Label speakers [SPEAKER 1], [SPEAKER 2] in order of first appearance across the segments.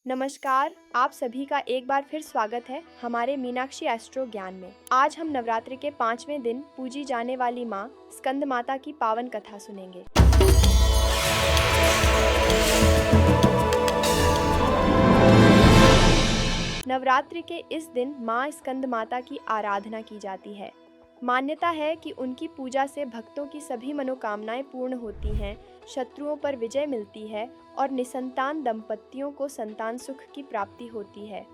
[SPEAKER 1] नमस्कार, आप सभी का एक बार फिर स्वागत है हमारे मीनाक्षी एस्ट्रो ज्ञान में। आज हम नवरात्रि के 5वें दिन पूजी जाने वाली माँ स्कंद माता की पावन कथा सुनेंगे। नवरात्रि के इस दिन माँ स्कंद माता की आराधना की जाती है। मान्यता है कि उनकी पूजा से भक्तों की सभी मनोकामनाएं पूर्ण होती हैं, शत्रुओं पर विजय मिलती है और निसंतान दंपतियों को संतान सुख की प्राप्ति होती है।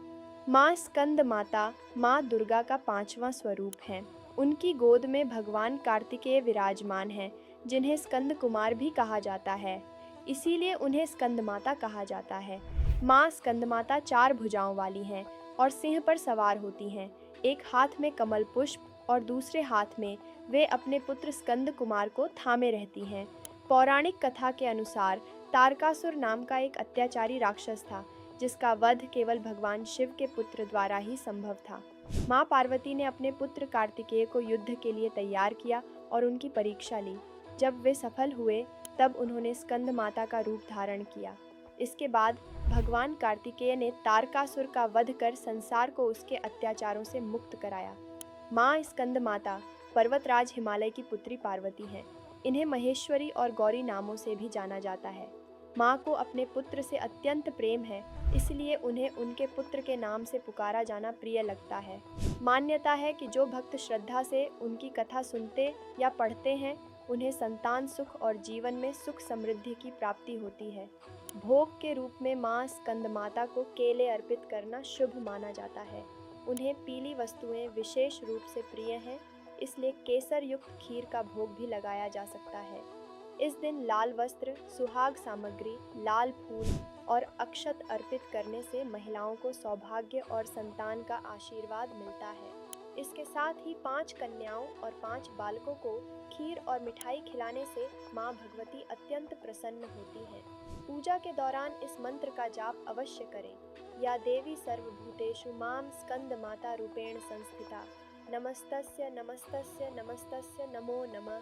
[SPEAKER 1] माँ स्कंद माता माँ दुर्गा का 5वां स्वरूप हैं। उनकी गोद में भगवान कार्तिकेय विराजमान हैं, जिन्हें स्कंद कुमार भी कहा जाता है। इसीलिए उन्हें स्कंद माता कहा जाता है। माँ स्कंद माता 4 भुजाओं वाली हैं और सिंह पर सवार होती हैं। एक हाथ में कमल पुष्प और दूसरे हाथ में वे अपने पुत्र स्कंद कुमार को थामे रहती हैं। पौराणिक कथा के अनुसार तारकासुर नाम का एक अत्याचारी राक्षस था, जिसका वध केवल भगवान शिव के पुत्र द्वारा ही संभव था। माँ पार्वती ने अपने पुत्र कार्तिकेय को युद्ध के लिए तैयार किया और उनकी परीक्षा ली। जब वे सफल हुए, तब उन्होंने स्कंद माता का रूप धारण किया। इसके बाद भगवान कार्तिकेय ने तारकासुर का वध कर संसार को उसके अत्याचारों से मुक्त कराया। माँ स्कंद माता पर्वतराज हिमालय की पुत्री पार्वती हैं। इन्हें महेश्वरी और गौरी नामों से भी जाना जाता है। माँ को अपने पुत्र से अत्यंत प्रेम है, इसलिए उन्हें उनके पुत्र के नाम से पुकारा जाना प्रिय लगता है। मान्यता है कि जो भक्त श्रद्धा से उनकी कथा सुनते या पढ़ते हैं, उन्हें संतान सुख और जीवन में सुख समृद्धि की प्राप्ति होती है। भोग के रूप में माँ स्कंद माता को केले अर्पित करना शुभ माना जाता है। उन्हें पीली वस्तुएं विशेष रूप से प्रिय हैं, इसलिए केसर युक्त खीर का भोग भी लगाया जा सकता है। इस दिन लाल वस्त्र, सुहाग सामग्री, लाल फूल और अक्षत अर्पित करने से महिलाओं को सौभाग्य और संतान का आशीर्वाद मिलता है। इसके साथ ही 5 कन्याओं और 5 बालकों को खीर और मिठाई खिलाने से माँ भगवती अत्यंत प्रसन्न होती हैं। पूजा के दौरान इस मंत्र का जाप अवश्य करें। या देवी सर्वभूतेषु मां स्कंद माता रूपेण संस्थिता, नमस्तस्य नमस्तस्य नमस्तस्य नमो नमः।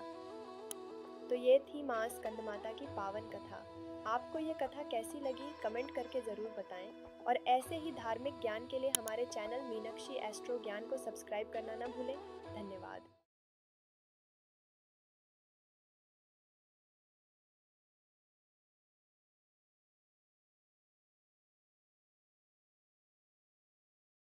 [SPEAKER 1] तो ये थी माँ स्कंद माता की पावन कथा। आपको ये कथा कैसी लगी, कमेंट करके ज़रूर बताएं। और ऐसे ही धार्मिक ज्ञान के लिए हमारे चैनल मीनाक्षी एस्ट्रो ज्ञान को सब्सक्राइब करना ना भूलें। धन्यवाद।